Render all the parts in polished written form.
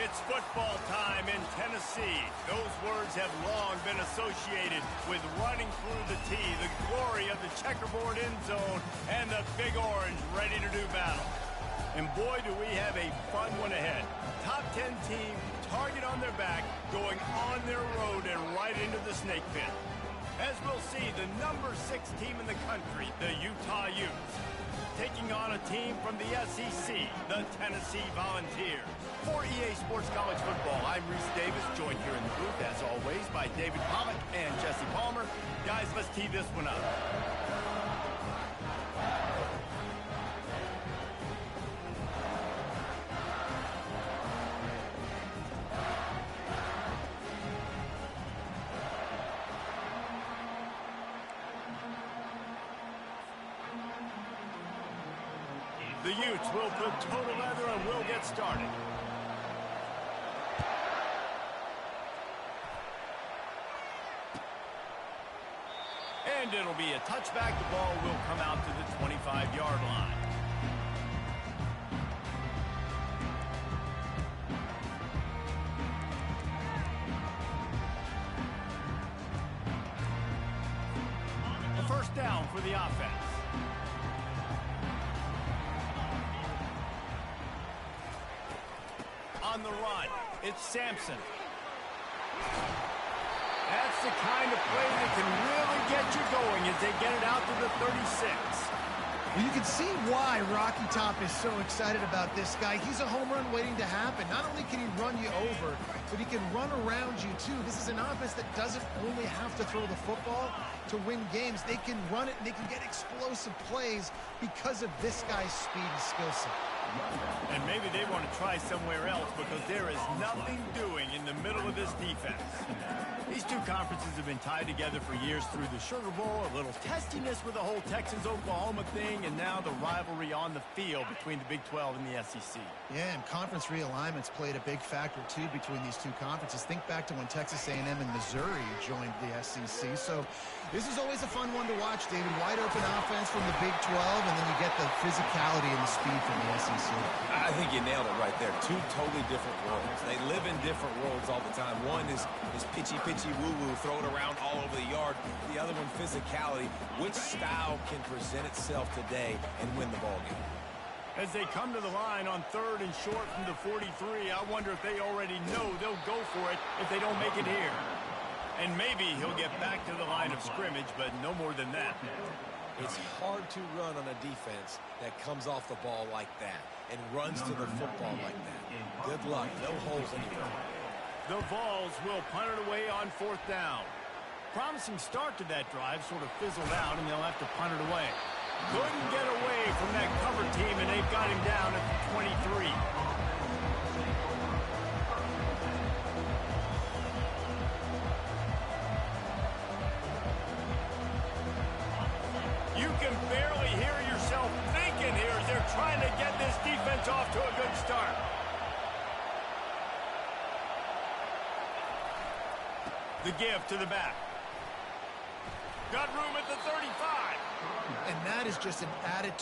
It's football time in Tennessee. Those words have long been associated with running through the tee, the glory of the checkerboard end zone, and the Big Orange ready to do battle. And boy, do we have a fun one ahead. Top 10 team, target on their back, going on their road and right into the snake pit. As we'll see, the number 6 team in the country, the Utah Utes, taking on a team from the SEC, the Tennessee Volunteers. For EA Sports College Football, I'm Reese Davis, joined here in the booth, as always, by David Pollock and Jesse Palmer. Guys, let's tee this one up. The Utes will put total leather and we'll get started. And it'll be a touchback. The ball will come out to the 25-yard line. A first down for the offense. On the run, it's Sampson. That's the kind of play that can really get you going as they get it out to the 36. Well, you can see why Rocky Top is so excited about this guy. He's a home run waiting to happen. Not only can he run you over, but he can run around you too. This is an offense that doesn't only have to throw the football to win games. They can run it and they can get explosive plays because of this guy's speed and skill set. And maybe they want to try somewhere else because there is nothing doing in the middle of this defense. These two conferences have been tied together for years through the Sugar Bowl, a little testiness with the whole Texas-Oklahoma thing, and now the rivalry on the field between the Big 12 and the SEC. Yeah, and conference realignments played a big factor, too, between these two conferences. Think back to when Texas A&M and Missouri joined the SEC. So this is always a fun one to watch, David. Wide open offense from the Big 12, and then you get the physicality and the speed from the SEC. I think you nailed it right there. Two totally different worlds. They live in different worlds all the time. One is pitchy, woo-woo, throw it around all over the yard. The other one, physicality. Which style can present itself today and win the ball game? As they come to the line on 3rd and short from the 43, I wonder if they already know they'll go for it if they don't make it here. And maybe he'll get back to the line of scrimmage, but no more than that. It's hard to run on a defense that comes off the ball like that and runs to the football like that. Good luck. No holes anywhere. The Vols will punt it away on 4th down. Promising start to that drive, sort of fizzled out, and they'll have to punt it away. Couldn't get away from that cover team, and they've got him down at the 23. You can barely hear yourself thinking here as they're trying to get this defense off to a good start. The give to the back. Got room at the 35. And that is just an added...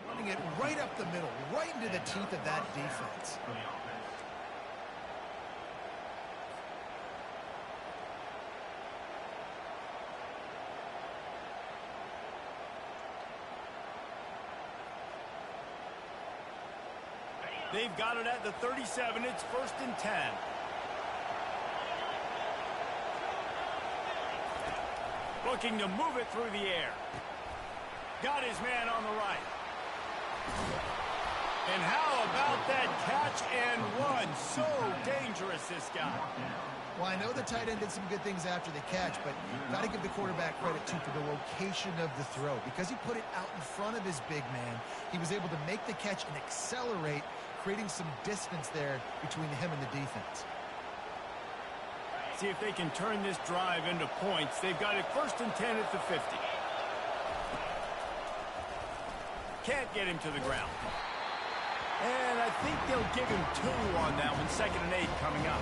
Running it right up the middle, right into the teeth of that defense. They've got it at the 37. It's 1st and 10. Looking to move it through the air. Got his man on the right. And how about that catch and run? So dangerous, this guy. Well, I know the tight end did some good things after the catch, but got to give the quarterback credit, too, for the location of the throw. Because he put it out in front of his big man, he was able to make the catch and accelerate, creating some distance there between him and the defense. See if they can turn this drive into points. They've got it 1st and 10 at the 50. Can't get him to the ground. And I think they'll give him 2 on that one, 2nd and 8 coming up.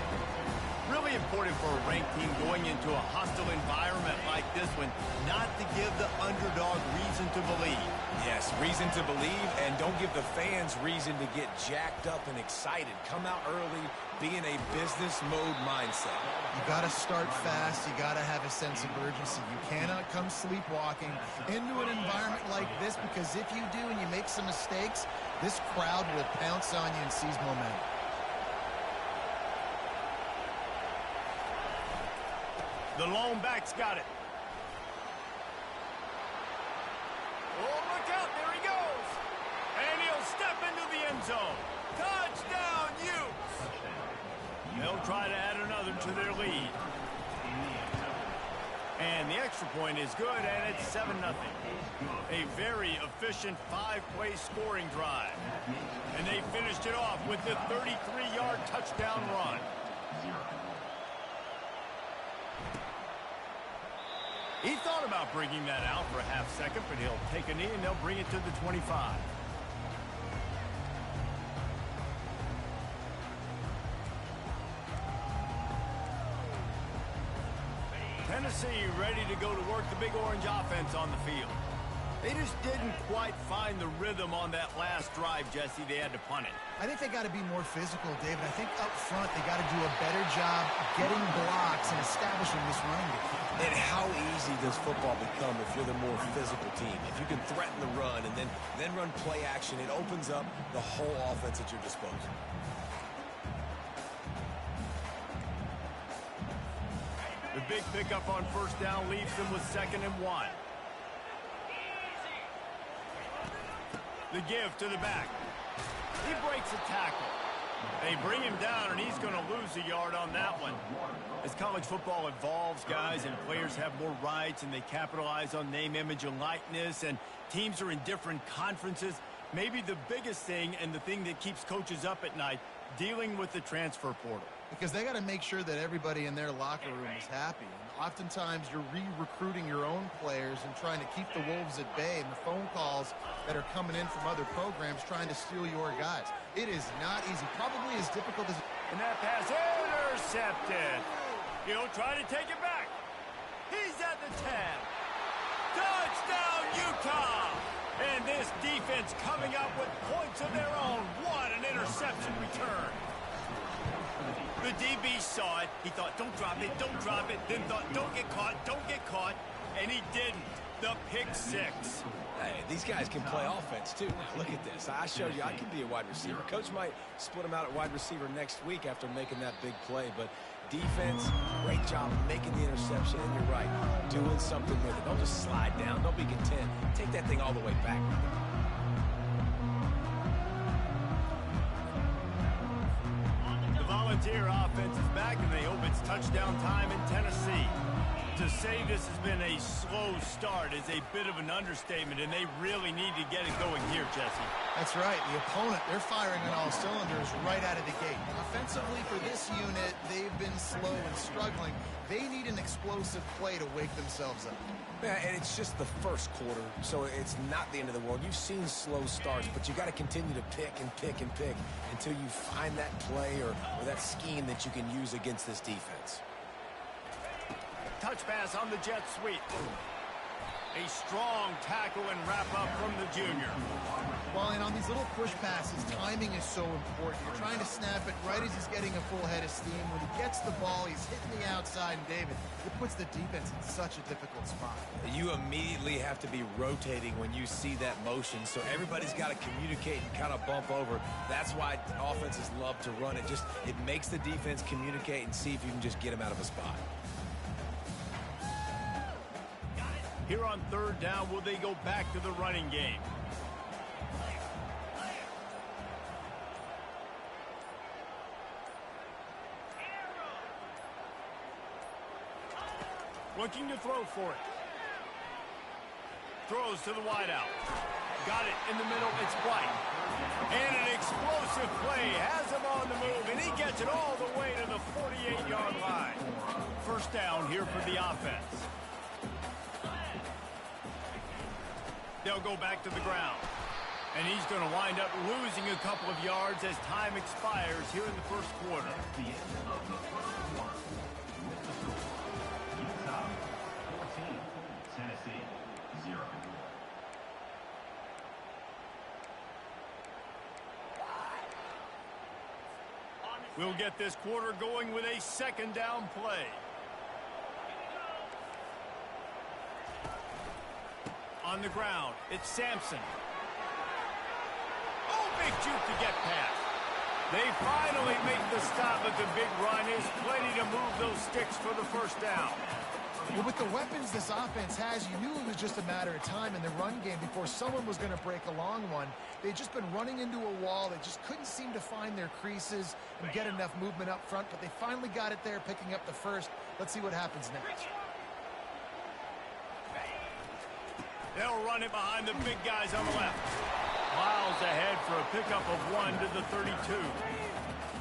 Really important for a ranked team going into a hostile environment like this one, not to give the underdog reason to believe. Yes, reason to believe, and don't give the fans reason to get jacked up and excited. Come out early, be in a business mode mindset. You got to start fast. You got to have a sense of urgency. You cannot come sleepwalking into an environment like this, because if you do and you make some mistakes, this crowd will pounce on you and seize momentum. The lone back's got it. Oh, look out. There he goes. And he'll step into the end zone. Touchdown, Utes. They'll try to add another to their lead. And the extra point is good, and it's 7-0. A very efficient 5-play scoring drive. And they finished it off with the 33-yard touchdown run. He thought about bringing that out for a half second, but he'll take a knee and they'll bring it to the 25. Tennessee ready to go to work the Big Orange offense on the field. They just didn't quite find the rhythm on that last drive, Jesse. They had to punt it. I think they got to be more physical, David. I think up front they got to do a better job getting blocks and establishing this running game. And how easy does football become if you're the more physical team? If you can threaten the run and then run play action, it opens up the whole offense at your disposal. The big pickup on 1st down leaves them with 2nd and 1. The give to the back. He breaks a tackle. They bring him down, and he's going to lose a yard on that one. As college football evolves, guys, and players have more rights, and they capitalize on name, image, and likeness, and teams are in different conferences, maybe the biggest thing and the thing that keeps coaches up at night, dealing with the transfer portal. Because they got to make sure that everybody in their locker room is happy. And oftentimes you're re-recruiting your own players and trying to keep the Wolves at bay, and the phone calls that are coming in from other programs trying to steal your guys. It is not easy. Probably as difficult as... And that pass intercepted. He'll try to take it back. He's at the 10. Touchdown, Utah! And this defense coming up with points of their own. What an interception return. The DB saw it. He thought, don't drop it, don't drop it. Then thought, don't get caught. And he didn't. The pick 6. Hey, these guys can play offense, too. Look at this. I showed you I can be a wide receiver. Coach might split him out at wide receiver next week after making that big play. But defense, great job making the interception. And you're right, doing something with it. Don't just slide down. Don't be content. Take that thing all the way back. Volunteer offense is back, and they hope it's touchdown time in Tennessee. To say this has been a slow start is a bit of an understatement, and they really need to get it going here, Jesse. That's right. The opponent, they're firing on all cylinders right out of the gate. Offensively for this unit, they've been slow and struggling. They need an explosive play to wake themselves up. Yeah, and it's just the first quarter, so it's not the end of the world. You've seen slow starts, but you got to continue to pick and pick and pick until you find that play or that scheme that you can use against this defense. Touch pass on the jet sweep. A strong tackle and wrap up from the junior. Well, and on these little push passes, timing is so important. You're trying to snap it right as he's getting a full head of steam. When he gets the ball, he's hitting the outside, and David, it puts the defense in such a difficult spot. You immediately have to be rotating when you see that motion, so everybody's got to communicate and kind of bump over. That's why offenses love to run it. It makes the defense communicate and see if you can just get him out of a spot. Here on 3rd down, will they go back to the running game? Looking to throw for it. Throws to the wideout. Got it in the middle. It's White. And an explosive play has him on the move, and he gets it all the way to the 48-yard line. 1st down here for the offense. They'll go back to the ground. And he's going to wind up losing a couple of yards as time expires here in the first quarter. The end of the first quarter. Utah 14, Tennessee 0. We'll get this quarter going with a second down play. On the ground, it's Sampson. Oh, big juke to get past. They finally make the stop, but the big run is plenty to move those sticks for the first down. Well, with the weapons this offense has, you knew it was just a matter of time in the run game before someone was going to break a long one. They'd just been running into a wall. They just couldn't seem to find their creases and get enough movement up front, but they finally got it there, picking up the first. Let's see what happens next. They'll run it behind the big guys on the left. Miles ahead for a pickup of 1 to the 32.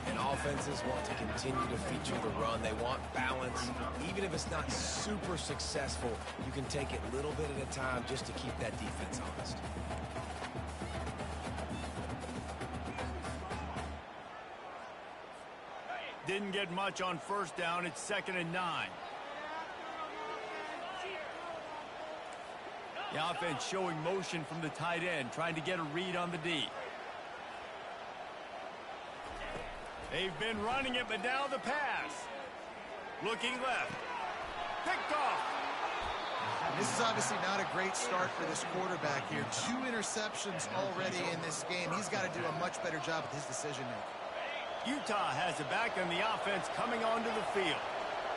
And offenses want to continue to feature the run. They want balance. Even if it's not super successful, you can take it little bit at a time just to keep that defense honest. Didn't get much on first down. It's 2nd and 9. The offense showing motion from the tight end, trying to get a read on the D. They've been running it, but now the pass. Looking left. Picked off. This is obviously not a great start for this quarterback here. 2 interceptions already in this game. He's got to do a much better job with his decision-making. Utah has it back, and the offense coming onto the field.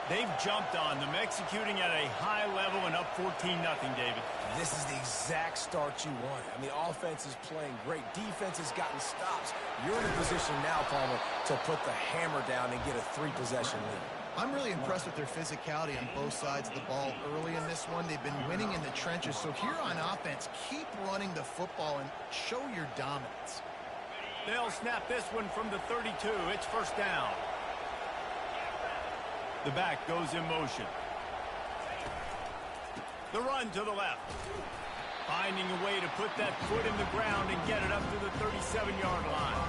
They've jumped on them, executing at a high level and up 14-0, David. This is the exact start you wanted. I mean, offense is playing great. Defense has gotten stops. You're in a position now, Palmer, to put the hammer down and get a 3-possession lead. I'm really impressed with their physicality on both sides of the ball early in this one. They've been winning in the trenches. So here on offense, keep running the football and show your dominance. They'll snap this one from the 32. It's first down. The back goes in motion. The run to the left. Finding a way to put that foot in the ground and get it up to the 37-yard line.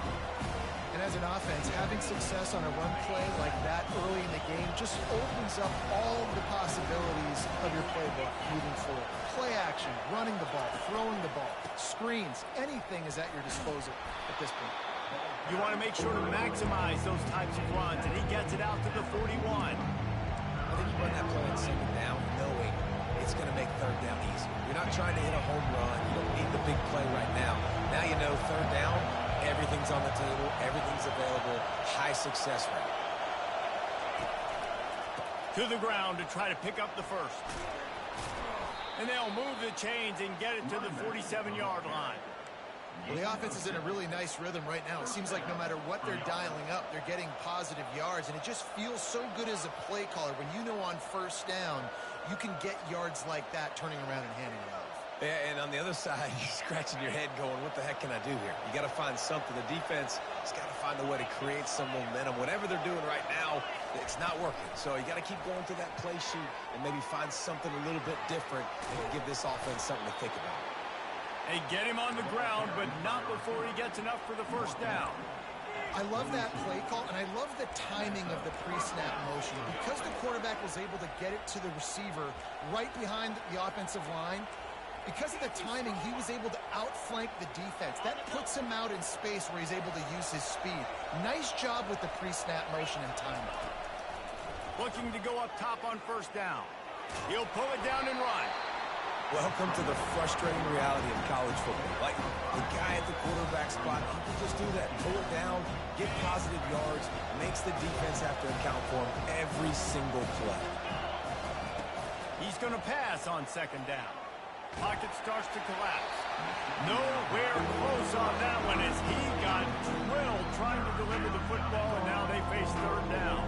And as an offense, having success on a run play like that early in the game just opens up all of the possibilities of your playbook moving forward. Play action, running the ball, throwing the ball, screens, anything is at your disposal at this point. You want to make sure to maximize those types of runs, and he gets it out to the 41. I think you run that play on 2nd down knowing it's going to make 3rd down easy. You're not trying to hit a home run. You don't need the big play right now. Now you know 3rd down, everything's on the table, everything's available, high success rate. To the ground to try to pick up the first. And they'll move the chains and get it to the 47-yard line. Well, the offense is in a really nice rhythm right now. It seems like no matter what they're dialing up, they're getting positive yards, and it just feels so good as a play caller when you know on first down you can get yards like that turning around and handing it off. Yeah, and on the other side, you're scratching your head going, what the heck can I do here? You got to find something. The defense has got to find a way to create some momentum. Whatever they're doing right now, it's not working. So you got to keep going to that play sheet and maybe find something a little bit different and give this offense something to think about. They get him on the ground, but not before he gets enough for the first down. I love that play call, and I love the timing of the pre-snap motion. Because the quarterback was able to get it to the receiver right behind the offensive line, because of the timing, he was able to outflank the defense. That puts him out in space where he's able to use his speed. Nice job with the pre-snap motion and timing. Looking to go up top on first down. He'll pull it down and run. Welcome to the frustrating reality of college football. Like, the guy at the quarterback spot, he can just do that. Pull it down, get positive yards, makes the defense have to account for him every single play. He's going to pass on 2nd down. Pocket starts to collapse. Nowhere close on that one as he got drilled trying to deliver the football, and now they face 3rd down.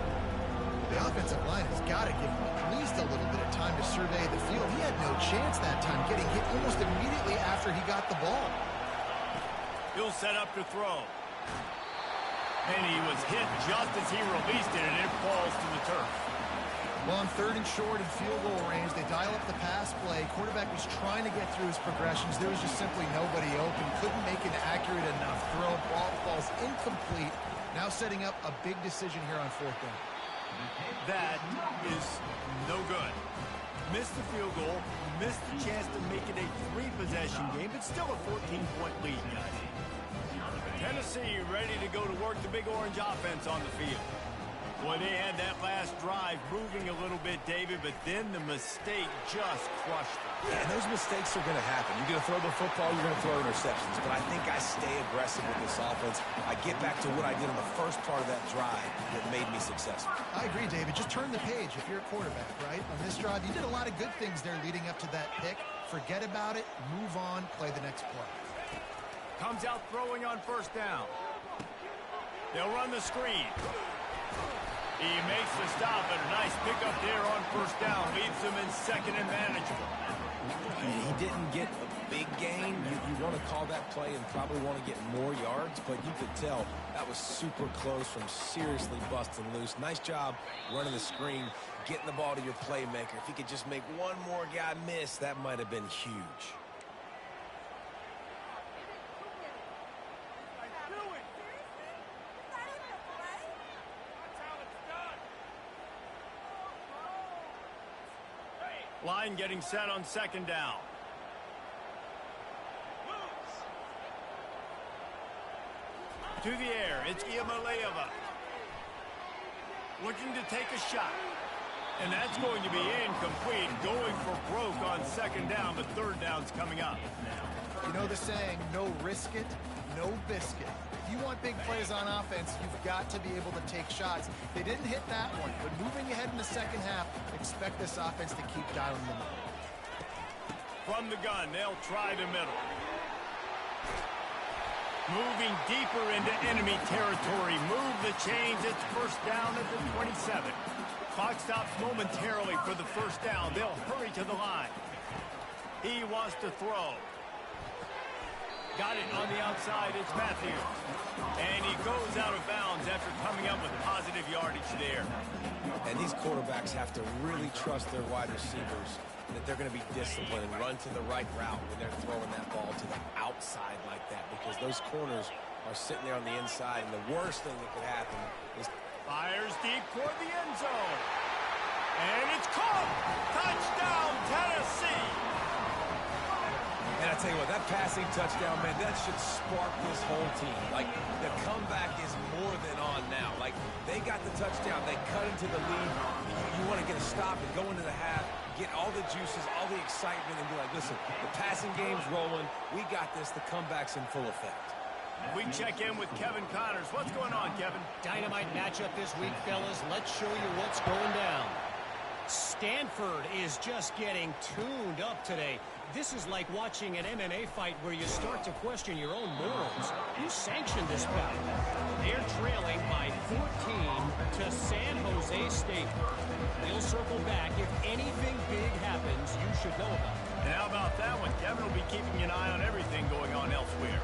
The offensive line has got to give him at least a little bit of time to survey the field. He had no chance that time, getting hit almost immediately after he got the ball. He'll set up to throw. And he was hit just as he released it, and it falls to the turf. Well, on 3rd and short and field goal range, they dial up the pass play. Quarterback was trying to get through his progressions. There was just simply nobody open. Couldn't make an accurate enough throw. Ball falls incomplete. Now setting up a big decision here on 4th down. That is no good. Missed the field goal, missed the chance to make it a 3-possession game, but still a 14-point lead, guys. Tennessee ready to go to work the Big Orange offense on the field. Boy, they had that last drive moving a little bit, David, but then the mistake just crushed them. Yeah, and those mistakes are going to happen. You're going to throw the football, you're going to throw interceptions. But I think I stay aggressive with this offense. I get back to what I did on the first part of that drive that made me successful. I agree, David. Just turn the page if you're a quarterback, right? On this drive, you did a lot of good things there leading up to that pick. Forget about it, move on, play the next play. Comes out throwing on 1st down. They'll run the screen. He makes the stop, and a nice pickup there on 1st down. Leaves them in 2nd and manageable. He didn't get a big gain. You want to call that play and probably want to get more yards, but you could tell that was super close from seriously busting loose. Nice job running the screen, getting the ball to your playmaker. If he could just make one more guy miss, that might have been huge. Line getting set on 2nd down. To the air, it's Iamaleava. Looking to take a shot. And that's going to be incomplete. Going for broke on 2nd down, but 3rd down's coming up. You know the saying, no risk it, no biscuit. If you want big plays on offense, you've got to be able to take shots. They didn't hit that one, but moving ahead in the 2nd half, expect this offense to keep dialing them up. From the gun, they'll try the middle. Moving deeper into enemy territory. Move the chains. It's 1st down at the 27. Clock stops momentarily for the 1st down. They'll hurry to the line. He wants to throw. Got it on the outside. It's Matthews. And he goes out of bounds after coming up with positive yardage there. And these quarterbacks have to really trust their wide receivers that they're going to be disciplined and run to the right route when they're throwing that ball to the outside like that, because those corners are sitting there on the inside, and the worst thing that could happen is... Fires deep toward the end zone. And it's caught. Touchdown, Tennessee. And I tell you what, that passing touchdown, man, that should spark this whole team. Like, the comeback is more than on now. Like, they got the touchdown. They cut into the lead. You want to get a stop and go into the half, get all the juices, all the excitement, and be like, listen, the passing game's rolling. We got this. The comeback's in full effect. We check in with Kevin Connors. What's going on, Kevin? Dynamite matchup this week, fellas. Let's show you what's going down. Stanford is just getting tuned up today. This is like watching an MMA fight where you start to question your own morals. Who sanctioned this bout? They're trailing by 14 to San Jose State. We'll circle back. If anything big happens, you should know about it. And how about that one? Kevin will be keeping an eye on everything going on elsewhere.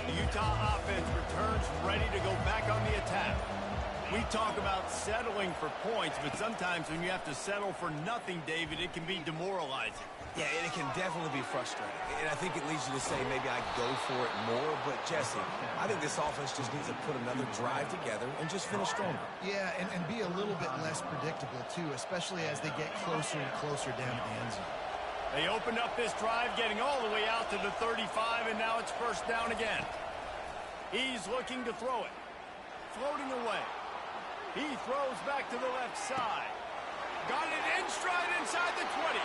The Utah offense returns ready to go back on the attack. We talk about settling for points, but sometimes when you have to settle for nothing, David, it can be demoralizing. Yeah, and it can definitely be frustrating. And I think it leads you to say maybe I go for it more. But, Jesse, I think this offense just needs to put another drive together and just finish stronger. Yeah, and be a little bit less predictable, too, especially as they get closer and closer down to the end zone. They opened up this drive, getting all the way out to the 35, and now it's 1st down again. He's looking to throw it. Floating away. He throws back to the left side. Got it in stride inside the 20.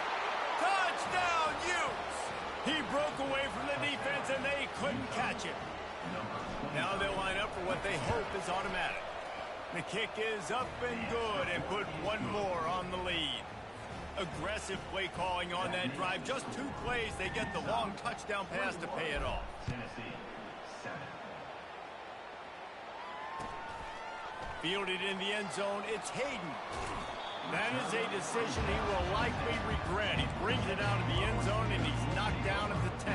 Touchdown, Utes! He broke away from the defense, and they couldn't catch it. Now they'll line up for what they hope is automatic. The kick is up and good, and put one more on the lead. Aggressive play calling on that drive. Just 2 plays, they get the long touchdown pass to pay it off. Tennessee, 7. Fielded in the end zone, it's Hayden. That is a decision he will likely regret. He brings it out of the end zone, and he's knocked down at the 10.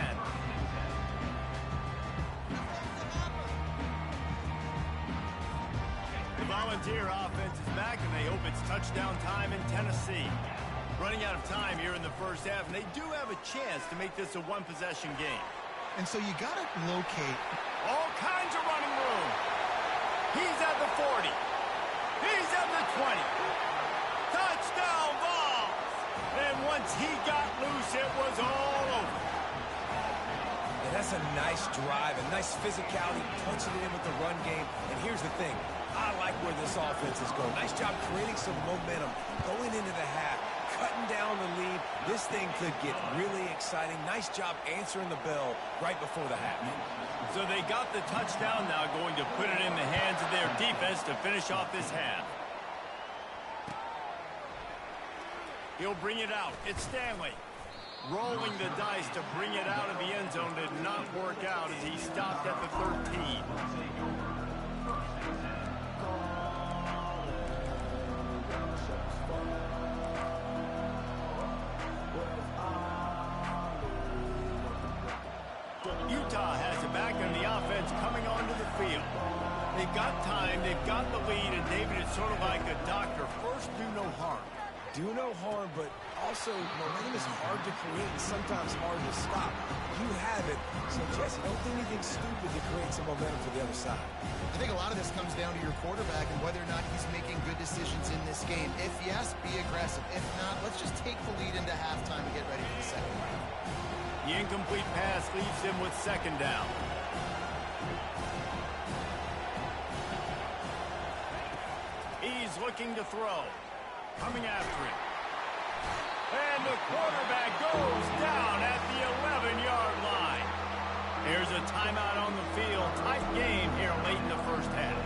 Volunteer offense is back, and they hope it's touchdown time in Tennessee. Running out of time here in the first half, and they do have a chance to make this a one-possession game. And so you got to locate all kinds of running room. He's at the 40. He's at the 20. Touchdown ball. And once he got loose, it was all over. And that's a nice drive, a nice physicality, punching it in with the run game. And here's the thing. I like where this offense is going. Nice job creating some momentum going into the half, cutting down the lead. This thing could get really exciting. Nice job answering the bell right before the half. So they got the touchdown, now going to put it in the hands of their defense to finish off this half. He'll bring it out. It's Stanley. Rolling the dice to bring it out of the end zone did not work out as he stopped at the 13. Utah has it back, and the offense coming onto the field. They've got time, they've got the lead, and David, it's sort of like a doctor. First, do no harm. Do no harm, but also momentum is hard to create and sometimes hard to stop. You have it, so Jesse, don't do anything stupid to create some momentum for the other side. I think a lot of this comes down to your quarterback and whether or not he's making good decisions in this game. If yes, be aggressive. If not, let's just take the lead into halftime and get ready for the second half. The incomplete pass leaves him with second down. He's looking to throw. Coming after him. And the quarterback goes down at the 11-yard line. There's a timeout on the field. Tight game here late in the first half.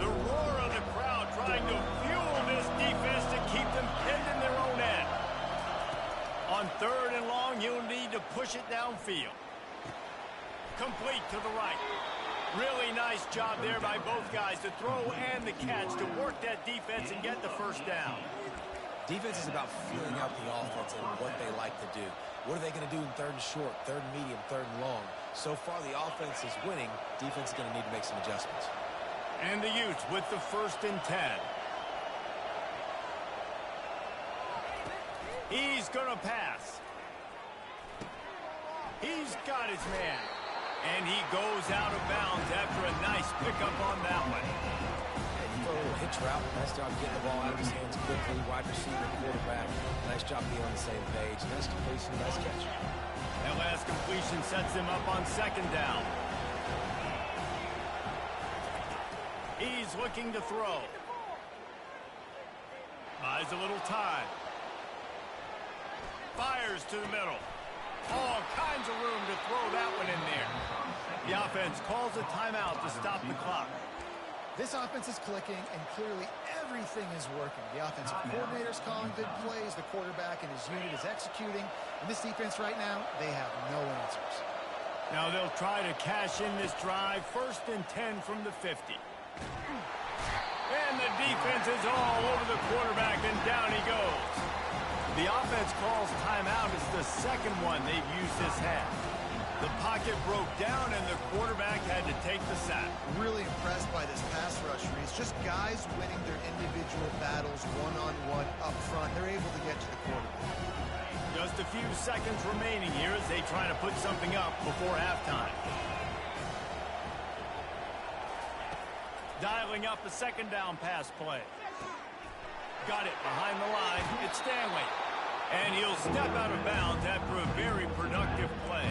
The roar of the crowd trying to fuel this defense to keep them pinned in their own end. On third and long, he'll need to push it downfield. Complete to the right. Really nice job there by both guys to throw and the catch to work that defense and get the first down. Defense is about feeling out the offense and what they like to do. What are they going to do in third and short, third and medium, third and long? So far, the offense is winning. Defense is going to need to make some adjustments. And the Utes with the 1st and 10. He's going to pass. He's got his man. And he goes out of bounds after a nice pickup on that one. And you throw a little hitch route. Nice job getting the ball out of his hands quickly. Wide receiver, quarterback. Nice job being on the same page. Nice completion, nice catch. That last completion sets him up on second down. He's looking to throw. Buys a little time. Fires to the middle. All kinds of room to throw that one in there. The offense calls a timeout to stop the clock. This offense is clicking, and clearly everything is working. The offensive coordinator's calling good plays. The quarterback and his unit is executing. And this defense right now, they have no answers. Now they'll try to cash in this drive. 1st and 10 from the 50. And the defense is all over the quarterback, and down he goes. The offense calls timeout. It's the second one they've used this half. The pocket broke down, and the quarterback had to take the sack. Really impressed by this pass rush, Reese. Just guys winning their individual battles one-on-one up front. They're able to get to the quarterback. Just a few seconds remaining here as they try to put something up before halftime. Dialing up a second down pass play. Got it behind the line. It's Stanley. And he'll step out of bounds after a very productive play.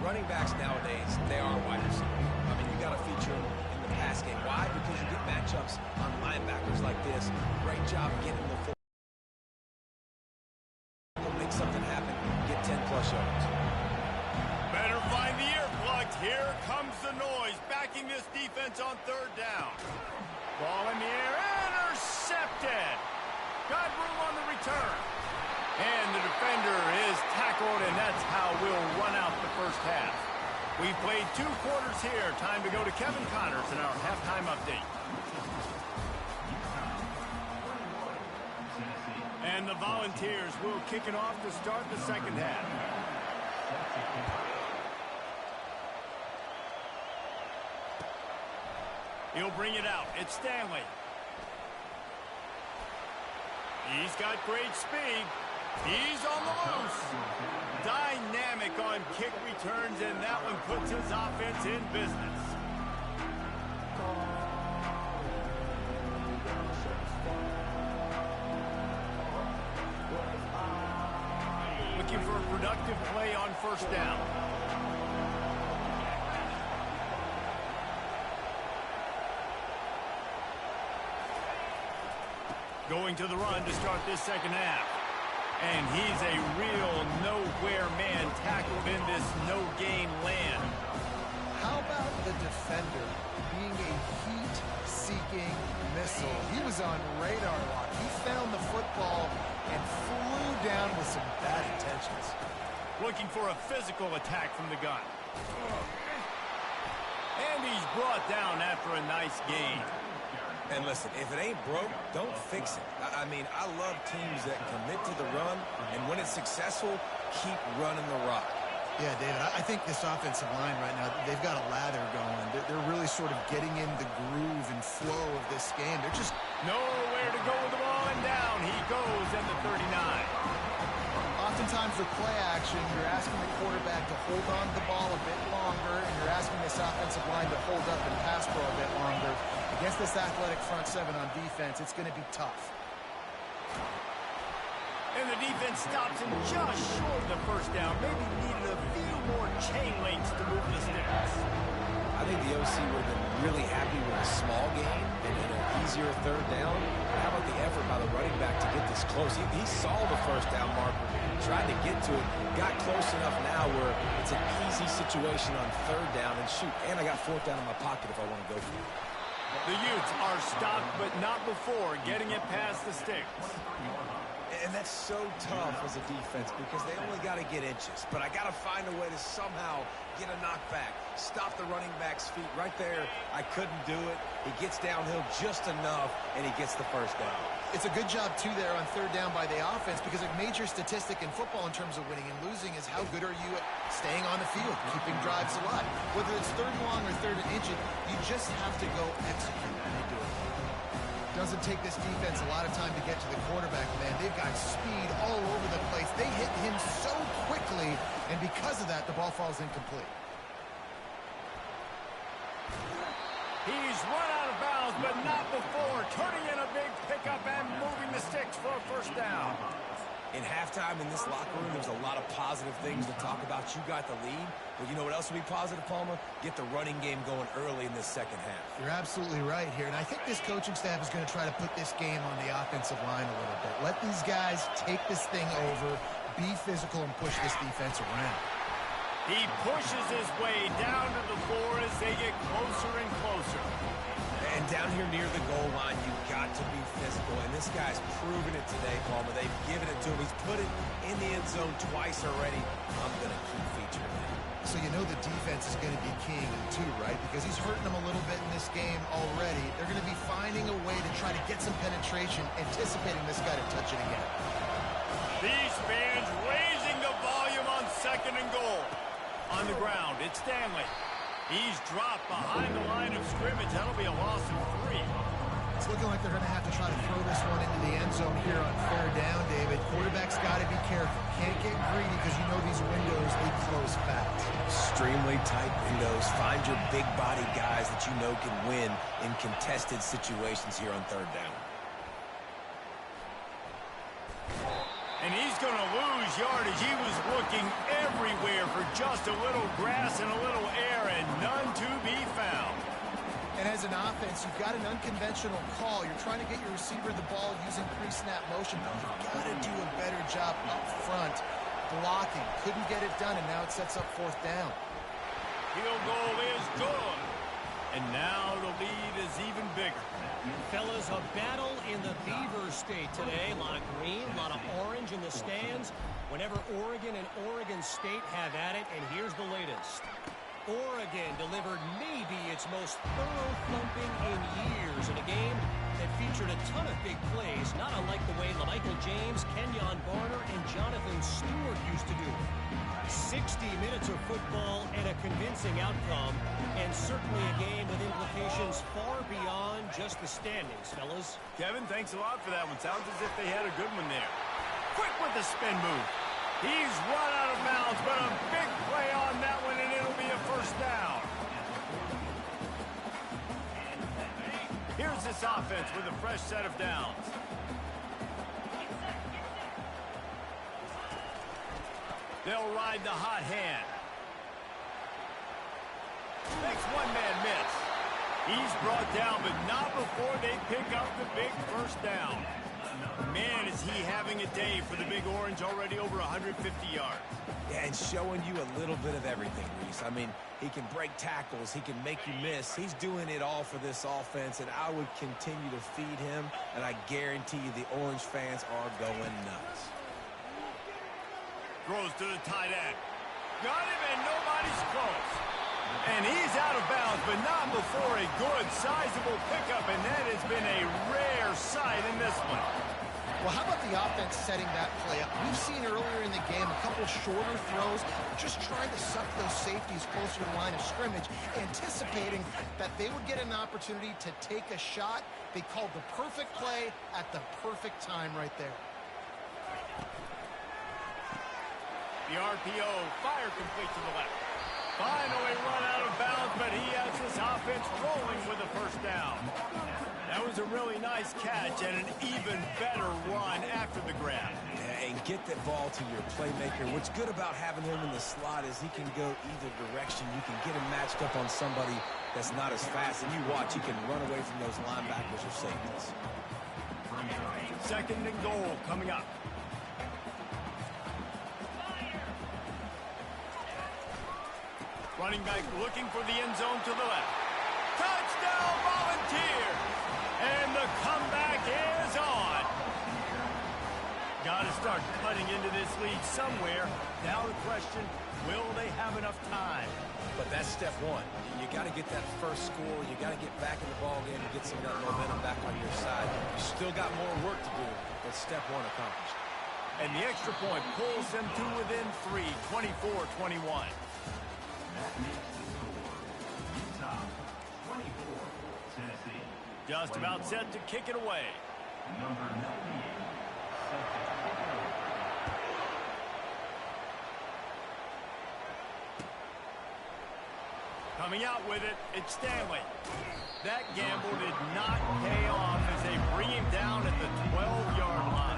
Running backs nowadays, they are wide receivers. I mean, you got to feature them in the pass game. Why? Because you get matchups on linebackers like this. Great job getting the full. Make something happen. Get 10-plus yards. Better find the earplugs. Here comes the noise. Backing this defense on third down. Ball in the air. Intercepted. Got room on the return. And the defender is tackled, and that's how we'll run out the first half. We've played 2 quarters here. Time to go to Kevin Connors in our halftime update. And the Volunteers will kick it off to start the second half. He'll bring it out. It's Stanley. He's got great speed. He's on the loose. Dynamic on kick returns, and that one puts his offense in business. Looking for a productive play on first down. Going to the run to start this second half. And he's a real nowhere man tackled in this no-gain land. How about the defender being a heat-seeking missile? He was on radar lock. He found the football and flew down with some bad intentions. Looking for a physical attack from the gun. And he's brought down after a nice gain. And listen, if it ain't broke, don't fix it. I mean, I love teams that commit to the run, and when it's successful, keep running the rock. Yeah, David, I think this offensive line right now, they've got a lather going. They're really sort of getting in the groove and flow of this game. They're just nowhere to go with the ball, and down he goes in the 39. Oftentimes with play action, you're asking the quarterback to hold on to the ball a bit longer, and you're asking this offensive line to hold up and pass pro a bit longer. Against this athletic front seven on defense, it's going to be tough. And the defense stops him just short of the first down. Maybe needed a few more chain links to move the sticks. I think the OC would have been really happy with a small gain and an easier third down. How about the effort by the running back to get this close? He saw the first down marker, tried to get to it, got close enough now where it's an easy situation on third down. And shoot, and I got fourth down in my pocket if I want to go for it. The Utes are stopped, but not before getting it past the sticks. And that's so tough as a defense because they only got to get inches. But I got to find a way to somehow get a knockback, stop the running back's feet right there. I couldn't do it. He gets downhill just enough, and he gets the first down. It's a good job, too, there on third down by the offense because a major statistic in football in terms of winning and losing is how good are you at staying on the field, keeping drives alive. Whether it's third and long or third and inches, you just have to go execute, and they do it. Doesn't take this defense a lot of time to get to the quarterback, man. They've got speed all over the place. They hit him so quickly, and because of that, the ball falls incomplete. He's run out of bounds, but not before turning in a big pickup and moving the sticks for a first down. In halftime in this locker room, there's a lot of positive things to talk about. You got the lead, but you know what else will be positive, Palmer? Get the running game going early in this second half. You're absolutely right here, and I think this coaching staff is going to try to put this game on the offensive line a little bit. Let these guys take this thing over, be physical, and push this defense around. He pushes his way down to the floor as they get closer and closer. And down here near the goal line, you've got to be physical. And this guy's proven it today, Palmer. They've given it to him. He's put it in the end zone twice already. I'm going to keep featuring him. So you know the defense is going to be king too, right? Because he's hurting them a little bit in this game already. They're going to be finding a way to try to get some penetration, anticipating this guy to touch it again. These fans raising the volume on second and goal. On the ground, it's Stanley. He's dropped behind the line of scrimmage. That'll be a loss of 3. It's looking like they're going to have to try to throw this one into the end zone here on third down, David. Quarterback's got to be careful. Can't get greedy because you know these windows, they close fast. Extremely tight windows. Find your big body guys that you know can win in contested situations here on third down. And he's going to lose yardage. He was looking everywhere for just a little grass and a little air, and none to be found. And as an offense, you've got an unconventional call. You're trying to get your receiver the ball using pre-snap motion, but you've got to do a better job up front blocking. Couldn't get it done, and now it sets up fourth down. Field goal is good. And now the lead is even bigger. Fellas, a battle in the Beaver State today. A lot of green, a lot of orange in the stands. Whenever Oregon and Oregon State have at it, and here's the latest. Oregon delivered maybe its most thorough thumping in years in a game that featured a ton of big plays, not unlike the way LaMichael James, Kenyon Barner, and Jonathan Stewart used to do it. 60 minutes of football and a convincing outcome, and certainly a game with implications far beyond just the standings, fellas. Kevin, thanks a lot for that one. Sounds as if they had a good one there. Quick with the spin move. He's run out of bounds, but a big play on that one, and it'll be a first down. Here's this offense with a fresh set of downs. They'll ride the hot hand. Makes one man miss. He's brought down, but not before they pick up the big first down. Man, is he having a day for the Big Orange, already over 150 yards. Yeah, and showing you a little bit of everything, Reese. I mean, he can break tackles, he can make you miss. He's doing it all for this offense, and I would continue to feed him, and I guarantee you the Orange fans are going nuts. Throws to the tight end. Got him, and nobody's close. And he's out of bounds, but not before a good, sizable pickup, and that has been a rare sight in this one. Well, how about the offense setting that play up? We've seen earlier in the game a couple shorter throws, just trying to suck those safeties closer to the line of scrimmage, anticipating that they would get an opportunity to take a shot. They called the perfect play at the perfect time right there. The RPO, fire complete to the left. Finally run out of bounds, but he has his offense rolling with a first down. That was a really nice catch and an even better run after the grab. Yeah, and get that ball to your playmaker. What's good about having him in the slot is he can go either direction. You can get him matched up on somebody that's not as fast, and you watch, he can run away from those linebackers or safeties. Second and goal coming up. Running back looking for the end zone to the left. Touchdown, Volunteer! And the comeback is on. Got to start cutting into this lead somewhere. Now the question, will they have enough time? But that's step one. You got to get that first score. You got to get back in the ball game and get some of that momentum back on your side. You still got more work to do, but step one accomplished. And the extra point pulls them to within 3, 24-21. Utah, 24, Tennessee. Just about set to kick it away. Number 98, set to kick it away. Coming out with it, it's Stanley. That gamble did not pay off as they bring him down at the 12-yard line.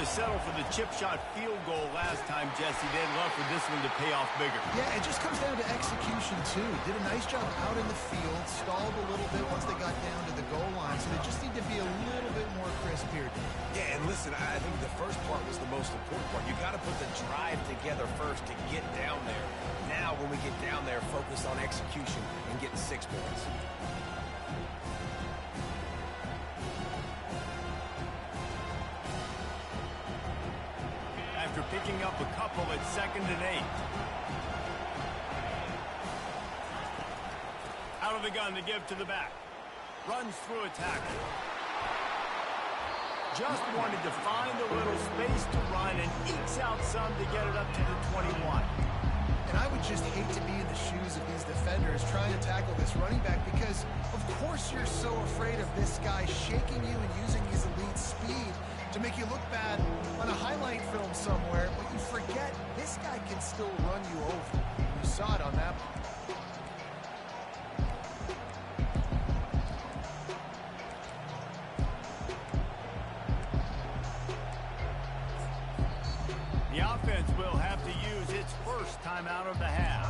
Settle for the chip shot field goal last time, Jesse. They'd love for this one to pay off bigger. Yeah, it just comes down to execution, too. Did a nice job out in the field, stalled a little bit once they got down to the goal line, so they just need to be a little bit more crisp here. Yeah, and listen, I think the first part was the most important part. You got to put the drive together first to get down there. Now, when we get down there, focus on execution and getting 6 points. Picking up a couple at 2nd and 8. Out of the gun to give to the back. Runs through a tackle. Just wanted to find a little space to run and ekes out some to get it up to the 21. And I would just hate to be in the shoes of these defenders trying to tackle this running back because, of course, you're so afraid of this guy shaking you and using his elite speed to make you look bad on a highlight film somewhere, but you forget this guy can still run you over. You saw it on that one. The offense will have to use its first timeout of the half.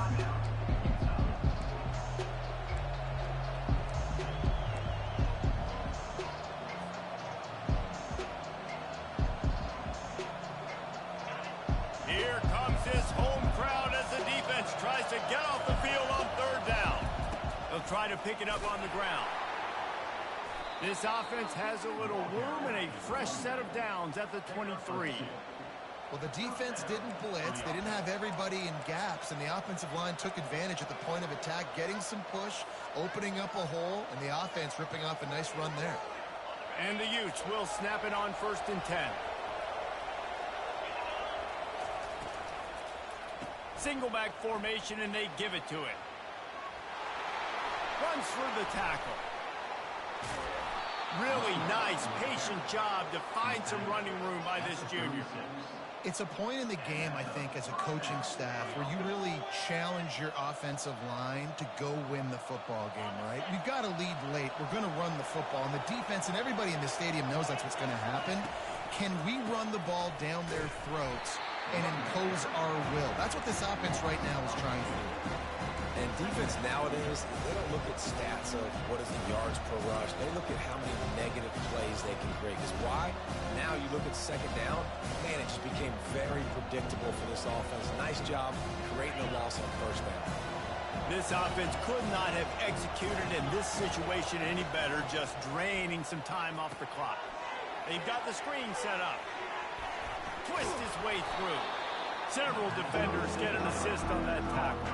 try to pick it up on the ground. This offense has a little room and a fresh set of downs at the 23. Well, the defense didn't blitz. They didn't have everybody in gaps, and the offensive line took advantage at the point of attack, getting some push, opening up a hole, and the offense ripping off a nice run there. And the Utes will snap it on 1st and 10. Single back formation, and they give it to it. Runs through the tackle. Really nice, patient job to find some running room by this junior. It's a point in the game, I think, as a coaching staff where you really challenge your offensive line to go win the football game, right? We've got to lead late. We're going to run the football. And the defense and everybody in the stadium knows that's what's going to happen. Can we run the ball down their throats and impose our will? That's what this offense right now is trying to do. And defense nowadays, they don't look at stats of what is the yards per rush. They look at how many negative plays they can create. Because why? Now you look at second down, man, it just became very predictable for this offense. Nice job creating a loss on 1st down. This offense could not have executed in this situation any better, just draining some time off the clock. They've got the screen set up. Twist his way through. Several defenders get an assist on that tackle.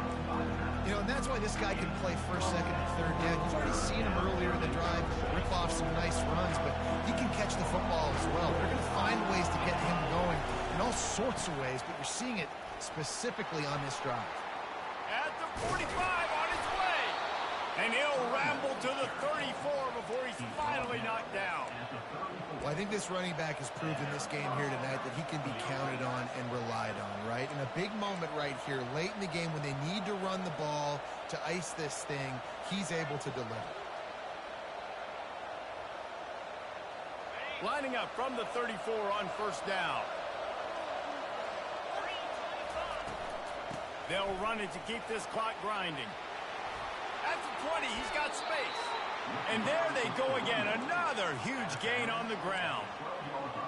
You know, and that's why this guy can play 1st, 2nd, and 3rd down. You've already seen him earlier in the drive rip off some nice runs, but he can catch the football as well. They're going to find ways to get him going in all sorts of ways, but you're seeing it specifically on this drive. At the 45 on his way. And he'll ramble to the 34 before he's finally knocked down. Well, I think this running back has proved in this game here tonight that he can be counted on and relied on, right? In a big moment right here, late in the game when they need to run the ball to ice this thing, he's able to deliver. Lining up from the 34 on 1st down. They'll run it to keep this clock grinding. At the 20, he's got space. And there they go again. Another huge gain on the ground.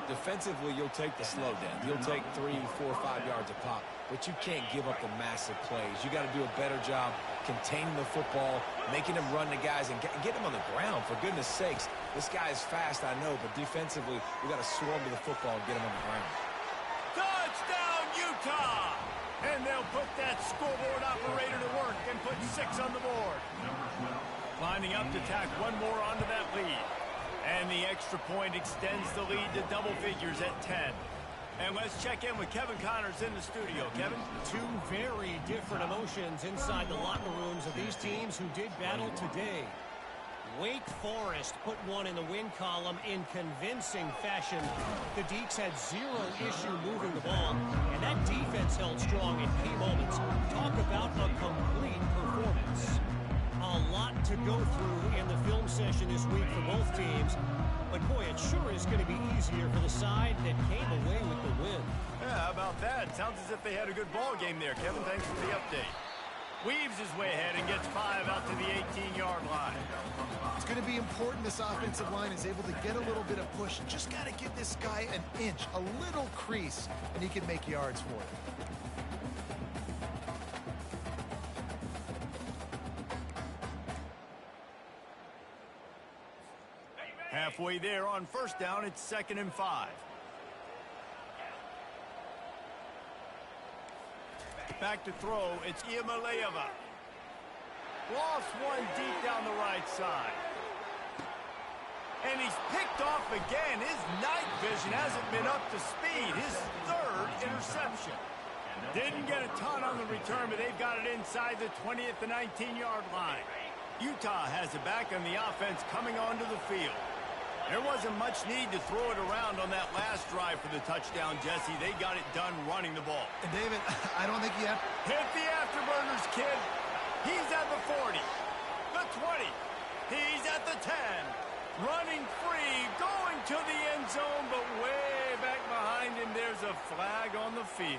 Defensively, you'll take the slow down. You'll take 3, 4, 5 yards a pop, but you can't give up the massive plays. You got to do a better job containing the football, making them run the guys, and get them on the ground. For goodness sakes, this guy is fast, I know, but defensively, we got to swarm to the football and get him on the ground. Touchdown, Utah! And they'll put that scoreboard operator to work and put 6 on the board. Lining up to tack one more onto that lead. And the extra point extends the lead to double figures at 10. And let's check in with Kevin Connors in the studio. Kevin? Two very different emotions inside the locker rooms of these teams who did battle today. Wake Forest put one in the win column in convincing fashion. The Deacs had zero issue moving the ball, and that defense held strong in key moments. Talk about a complete performance. A lot to go through in the film session this week for both teams. But boy, it sure is going to be easier for the side that came away with the win. Yeah, how about that? Sounds as if they had a good ball game there, Kevin. Thanks for the update. Weaves his way ahead and gets 5 out to the 18-yard line. It's going to be important this offensive line is able to get a little bit of push. Just got to give this guy an inch, a little crease, and he can make yards for it. Halfway there on 1st down, it's 2nd and 5. Back to throw, it's Iamaleava. Lost one deep down the right side. And he's picked off again. His night vision hasn't been up to speed. His 3rd interception. Didn't get a ton on the return, but they've got it inside the 20 at the 19-yard line. Utah has it back on the offense coming onto the field. There wasn't much need to throw it around on that last drive for the touchdown, Jesse. They got it done running the ball. And David, I don't think you have... Hit the afterburners, kid. He's at the 40, the 20. He's at the 10. Running free, going to the end zone, but way back behind him, there's a flag on the field.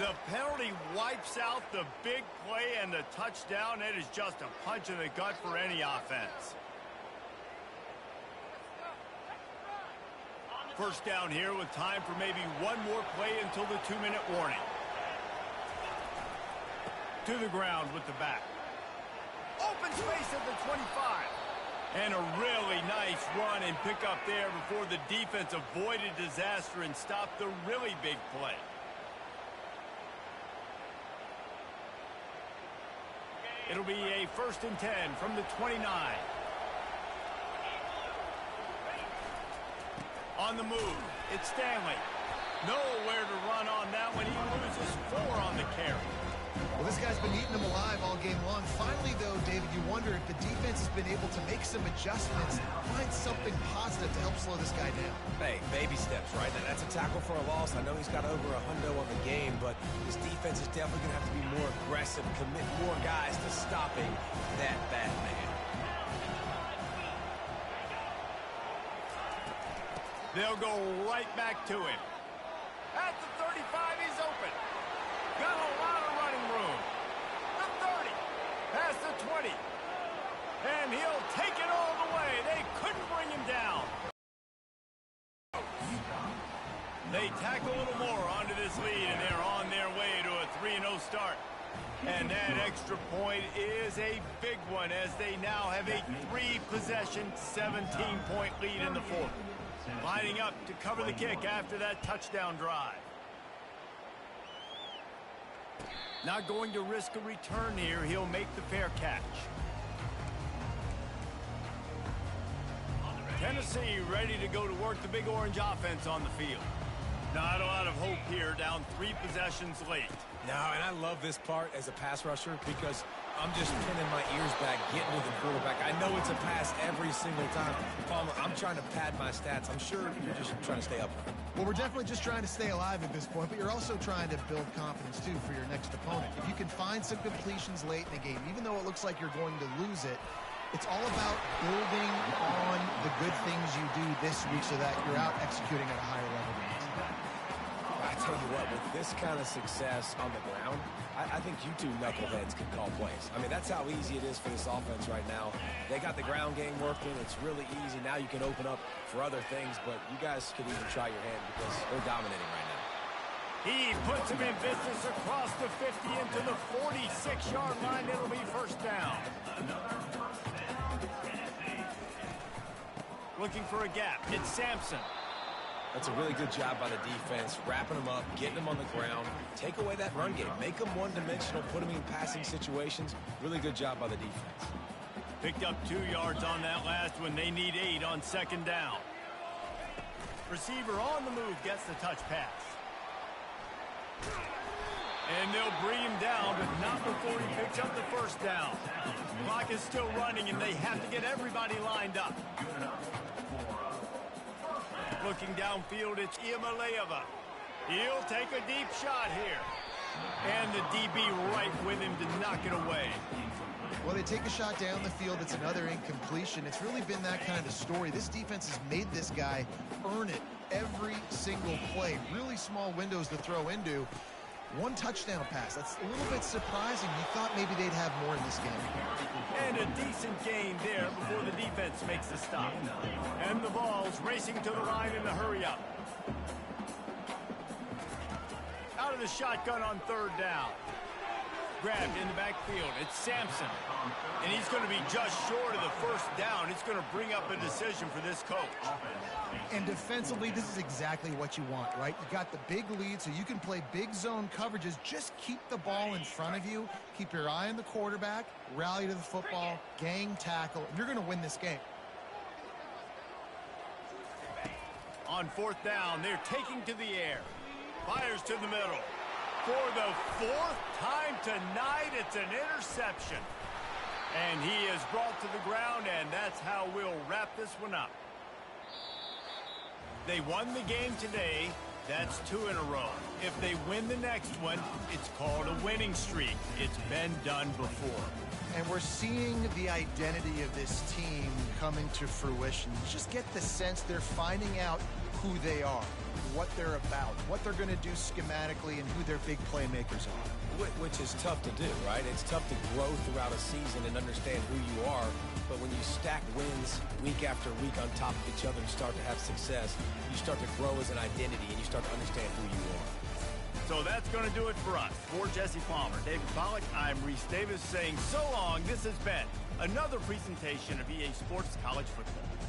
The penalty wipes out the big play and the touchdown. It is just a punch in the gut for any offense. 1st down here with time for maybe one more play until the 2-minute warning. To the ground with the back. Open space at the 25. And a really nice run and pick up there before the defense avoided disaster and stopped the really big play. It'll be a 1st and 10 from the 29. On the move, it's Stanley. Nowhere to run on that one. He loses 4 on the carry. Well, this guy's been eating them alive all game long. Finally, though, David, you wonder if the defense has been able to make some adjustments, find something positive to help slow this guy down. Hey, baby steps, right? Now, that's a tackle for a loss. I know he's got over a hundo on the game, but this defense is definitely going to have to be more aggressive, commit more guys to stopping that bad man. They'll go right back to him. At the 35, he's open. Got a lot of running room. The 30. Past the 20. And he'll take it all the way. They couldn't bring him down. They tack a little more onto this lead, and they're on their way to a 3-0 start. And that extra point is a big one as they now have a 3-possession, 17-point lead in the 4th. Lining up to cover the kick after that touchdown drive. Not going to risk a return here. He'll make the fair catch. Tennessee ready to go to work the Big Orange offense on the field. Not a lot of hope here, down 3 possessions late. No, and I love this part as a pass rusher because I'm just pinning my ears back, getting to the quarterback. I know it's a pass every single time. Palmer, I'm trying to pad my stats. I'm sure you're just trying to stay up. Well, we're definitely just trying to stay alive at this point, but you're also trying to build confidence, too, for your next opponent. If you can find some completions late in the game, even though it looks like you're going to lose it, it's all about building on the good things you do this week so that you're out executing at a higher level than next time. I tell you what, with this kind of success on the ground, I think you two knuckleheads can call plays. I mean, that's how easy it is for this offense right now. They got the ground game working. It's really easy. Now you can open up for other things, but you guys could even try your hand because they're dominating right now. He puts him in business across the 50 into the 46-yard line. It'll be 1st down. Looking for a gap. It's Sampson. That's a really good job by the defense, wrapping them up, getting them on the ground, take away that run game, make them one-dimensional, put them in passing situations. Really good job by the defense. Picked up 2 yards on that last one. They need 8 on 2nd down. Receiver on the move gets the touch pass. And they'll bring him down, but not before he picks up the 1st down. Clock is still running, and they have to get everybody lined up. Looking downfield, it's Iamaleava. He'll take a deep shot here. And the DB right with him to knock it away. Well, they take a shot down the field. It's another incompletion. It's really been that kind of story. This defense has made this guy earn it every single play. Really small windows to throw into. 1 touchdown pass. That's a little bit surprising. You thought maybe they'd have more in this game. And a decent gain there before the defense makes the stop. And the ball's racing to the line in the hurry-up. Out of the shotgun on 3rd down. Grabbed in the backfield. It's Sampson. And he's going to be just short of the 1st down. It's going to bring up a decision for this coach. And defensively, this is exactly what you want, right? You got the big lead, so you can play big zone coverages. Just keep the ball in front of you. Keep your eye on the quarterback. Rally to the football. Gang tackle. You're going to win this game. On 4th down, they're taking to the air. Fires to the middle. For the 4th time tonight, it's an interception. And he is brought to the ground, and that's how we'll wrap this one up. They won the game today. That's 2 in a row. If they win the next one, it's called a winning streak. It's been done before. And we're seeing the identity of this team coming to fruition. Just get the sense they're finding out who they are, what they're about, what they're going to do schematically, and who their big playmakers are. Which is tough to do, right? It's tough to grow throughout a season and understand who you are. But when you stack wins week after week on top of each other and start to have success, you start to grow as an identity and you start to understand who you are. So that's going to do it for us. For Jesse Palmer, David Pollack, I'm Reese Davis saying so long. This has been another presentation of EA Sports College Football.